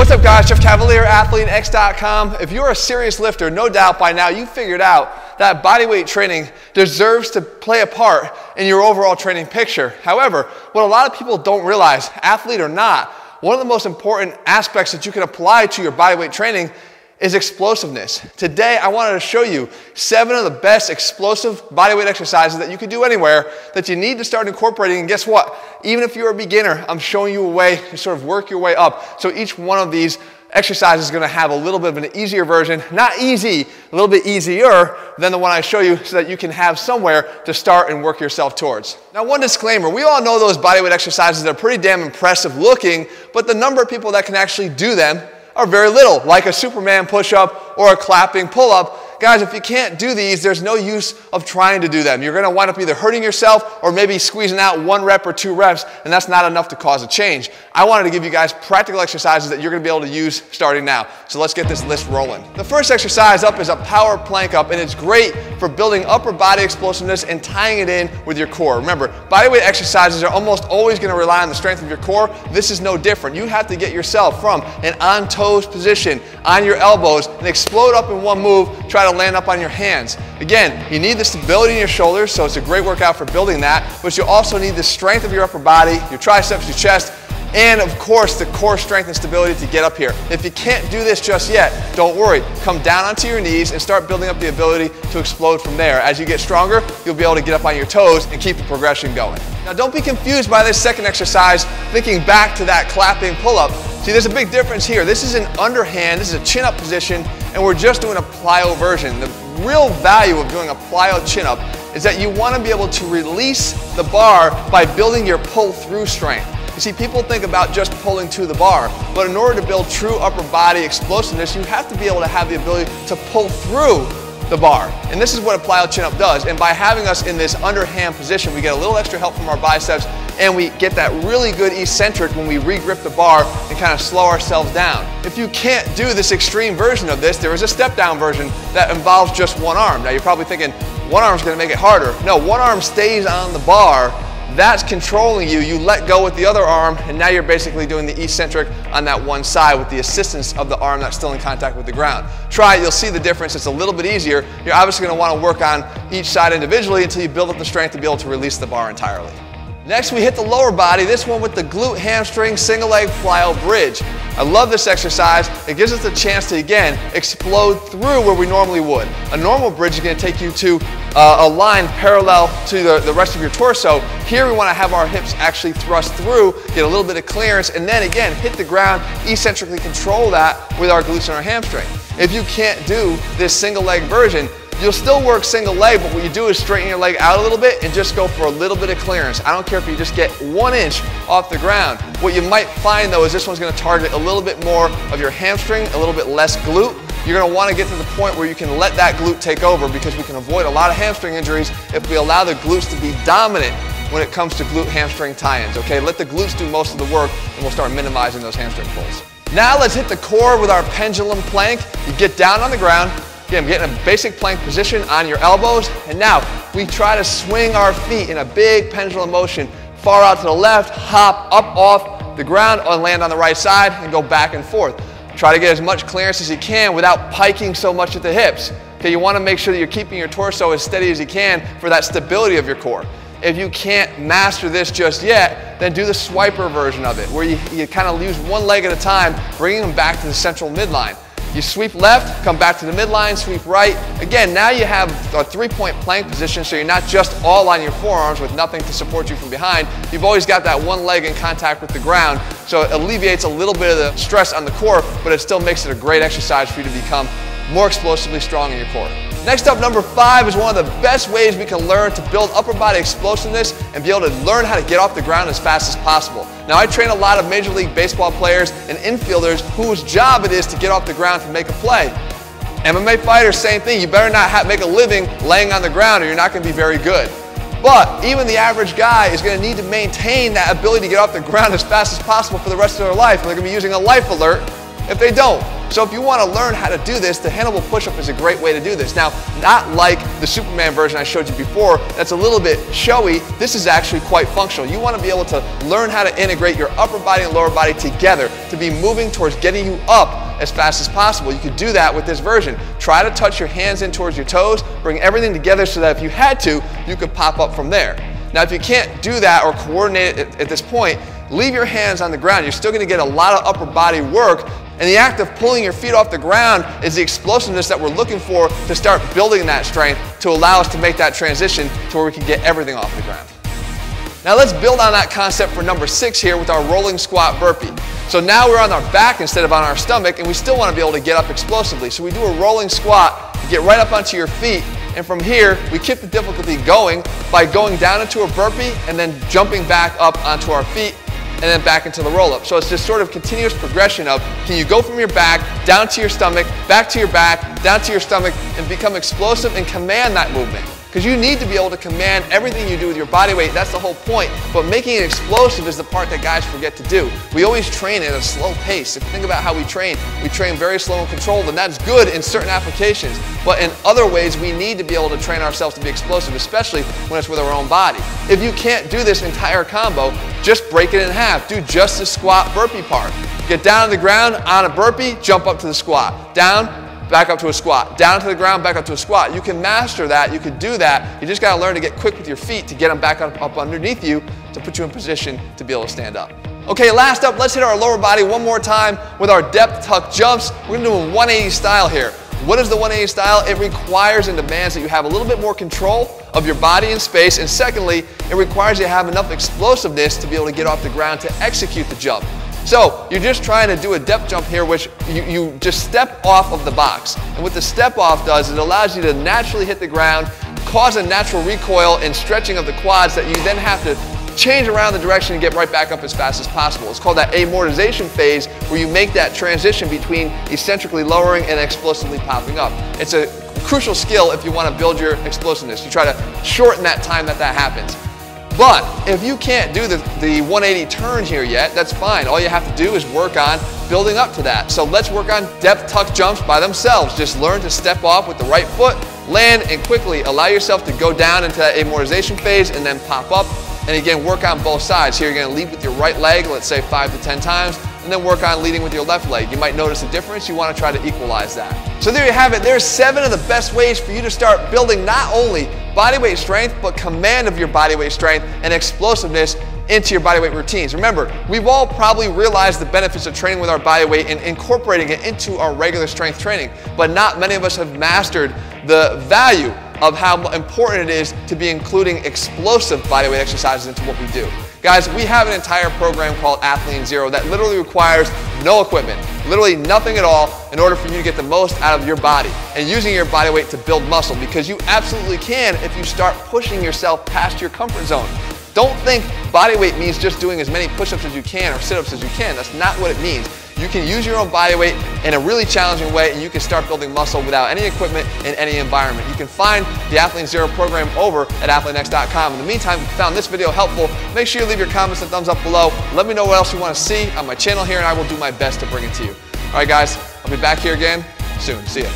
What's up guys, Jeff Cavalier, ATHLEAN-X.com. If you're a serious lifter, no doubt by now you figured out that bodyweight training deserves to play a part in your overall training picture. However, what a lot of people don't realize, athlete or not, one of the most important aspects that you can apply to your bodyweight training is explosiveness. Today, I wanted to show you 7 of the best explosive bodyweight exercises that you can do anywhere that you need to start incorporating. And guess what? Even if you're a beginner, I'm showing you a way to sort of work your way up. So each one of these exercises is going to have a little bit of an easier version. Not easy, a little bit easier than the one I show you so that you can have somewhere to start and work yourself towards. Now, one disclaimer, we all know those bodyweight exercises that are pretty damn impressive looking, but the number of people that can actually do them are very little, like a Superman push-up or a clapping pull-up. Guys, if you can't do these, there's no use of trying to do them. You're gonna wind up either hurting yourself or maybe squeezing out 1 rep or 2 reps, and that's not enough to cause a change. I wanted to give you guys practical exercises that you're gonna be able to use starting now. So let's get this list rolling. The first exercise up is a power plank up, and it's great for building upper body explosiveness and tying it in with your core. Remember, bodyweight exercises are almost always gonna rely on the strength of your core. This is no different. You have to get yourself from an on-toes position, on your elbows, and explode up in one move, try to land up on your hands. Again, you need the stability in your shoulders, so it's a great workout for building that, but you also need the strength of your upper body, your triceps, your chest, and of course the core strength and stability to get up here. If you can't do this just yet, don't worry. Come down onto your knees and start building up the ability to explode from there. As you get stronger, you'll be able to get up on your toes and keep the progression going. Now don't be confused by this second exercise, thinking back to that clapping pull-up. See, there's a big difference here. This is an underhand, this is a chin-up position, and we're just doing a plyo version. The real value of doing a plyo chin-up is that you want to be able to release the bar by building your pull-through strength. You see, people think about just pulling to the bar, but in order to build true upper body explosiveness, you have to be able to have the ability to pull through the bar. And this is what a plyo chin-up does. And by having us in this underhand position, we get a little extra help from our biceps, and we get that really good eccentric when we regrip the bar and kind of slow ourselves down. If you can't do this extreme version of this, there is a step down version that involves just one arm. Now you're probably thinking, one arm's gonna make it harder. No, one arm stays on the bar. That's controlling you. You let go with the other arm, and now you're basically doing the eccentric on that one side with the assistance of the arm that's still in contact with the ground. Try it, you'll see the difference. It's a little bit easier. You're obviously gonna wanna work on each side individually until you build up the strength to be able to release the bar entirely. Next, we hit the lower body, this one with the glute hamstring single leg plyo bridge. I love this exercise. It gives us a chance to, again, explode through where we normally would. A normal bridge is going to take you to a line parallel to the rest of your torso. Here we want to have our hips actually thrust through, get a little bit of clearance, and then again, hit the ground, eccentrically control that with our glutes and our hamstring. If you can't do this single leg version, you'll still work single leg, but what you do is straighten your leg out a little bit and just go for a little bit of clearance. I don't care if you just get 1 inch off the ground. What you might find though is this one's gonna target a little bit more of your hamstring, a little bit less glute. You're gonna wanna get to the point where you can let that glute take over, because we can avoid a lot of hamstring injuries if we allow the glutes to be dominant when it comes to glute hamstring tie-ins, okay? Let the glutes do most of the work and we'll start minimizing those hamstring pulls. Now let's hit the core with our pendulum plank. You get down on the ground. Again, get in a basic plank position on your elbows, and now we try to swing our feet in a big pendulum motion, far out to the left, hop up off the ground, and land on the right side, and go back and forth. Try to get as much clearance as you can without piking so much at the hips. Okay, you want to make sure that you're keeping your torso as steady as you can for that stability of your core. If you can't master this just yet, then do the swiper version of it, where you kind of use one leg at a time, bringing them back to the central midline. You sweep left, come back to the midline, sweep right. Again, now you have a 3-point plank position, so you're not just all on your forearms with nothing to support you from behind. You've always got that one leg in contact with the ground, so it alleviates a little bit of the stress on the core, but it still makes it a great exercise for you to become more explosively strong in your core. Next up, number 5 is one of the best ways we can learn to build upper body explosiveness and be able to learn how to get off the ground as fast as possible. Now, I train a lot of Major League Baseball players and infielders whose job it is to get off the ground to make a play. MMA fighters, same thing. You better not make a living laying on the ground or you're not going to be very good. But even the average guy is going to need to maintain that ability to get off the ground as fast as possible for the rest of their life, and they're going to be using a life alert if they don't. So if you want to learn how to do this, the Hannibal push-up is a great way to do this. Now, not like the Superman version I showed you before, that's a little bit showy. This is actually quite functional. You want to be able to learn how to integrate your upper body and lower body together to be moving towards getting you up as fast as possible. You could do that with this version. Try to touch your hands in towards your toes, bring everything together so that if you had to, you could pop up from there. Now, if you can't do that or coordinate it at this point, leave your hands on the ground. You're still going to get a lot of upper body work, and the act of pulling your feet off the ground is the explosiveness that we're looking for to start building that strength to allow us to make that transition to where we can get everything off the ground. Now let's build on that concept for number 6 here with our rolling squat burpee. So now we're on our back instead of on our stomach, and we still want to be able to get up explosively. So we do a rolling squat, you get right up onto your feet, and from here we keep the difficulty going by going down into a burpee and then jumping back up onto our feet and then back into the roll-up. So it's this sort of continuous progression of, can you go from your back, down to your stomach, back to your back, down to your stomach, and become explosive and command that movement. Because you need to be able to command everything you do with your body weight. That's the whole point. But making it explosive is the part that guys forget to do. We always train at a slow pace. If you think about how we train very slow and controlled, and that's good in certain applications. But in other ways, we need to be able to train ourselves to be explosive, especially when it's with our own body. If you can't do this entire combo, just break it in half. Do just the squat burpee part. Get down on the ground on a burpee, jump up to the squat. Down, back up to a squat, down to the ground, back up to a squat. You can master that, you can do that. You just gotta learn to get quick with your feet to get them back up underneath you to put you in position to be able to stand up. Okay, last up, let's hit our lower body one more time with our depth tuck jumps. We're gonna do a 180 style here. What is the 180 style? It requires and demands that you have a little bit more control of your body in space, and secondly, it requires you to have enough explosiveness to be able to get off the ground to execute the jump. So you're just trying to do a depth jump here, which you just step off of the box. And what the step off does, it allows you to naturally hit the ground, cause a natural recoil and stretching of the quads that you then have to change around the direction and get right back up as fast as possible. It's called that amortization phase, where you make that transition between eccentrically lowering and explosively popping up. It's a crucial skill if you want to build your explosiveness. You try to shorten that time that happens. But if you can't do the 180 turn here yet, that's fine. All you have to do is work on building up to that. So let's work on depth tuck jumps by themselves. Just learn to step off with the right foot, land, and quickly allow yourself to go down into that amortization phase and then pop up. And again, work on both sides. Here you're going to lead with your right leg, let's say 5 to 10 times, and then work on leading with your left leg. You might notice a difference. You want to try to equalize that. So there you have it. There's 7 of the best ways for you to start building not only body weight strength, but command of your body weight strength and explosiveness into your body weight routines. Remember, we've all probably realized the benefits of training with our body weight and incorporating it into our regular strength training, but not many of us have mastered the value of how important it is to be including explosive body weight exercises into what we do. Guys, we have an entire program called ATHLEAN-X that literally requires no equipment, literally nothing at all, in order for you to get the most out of your body and using your body weight to build muscle, because you absolutely can if you start pushing yourself past your comfort zone. Don't think body weight means just doing as many push-ups as you can or sit-ups as you can. That's not what it means. You can use your own body weight in a really challenging way, and you can start building muscle without any equipment in any environment. You can find the ATHLEAN-X program over at ATHLEAN-X.com. In the meantime, if you found this video helpful, make sure you leave your comments and thumbs up below. Let me know what else you want to see on my channel here, and I will do my best to bring it to you. All right, guys, I'll be back here again soon. See ya.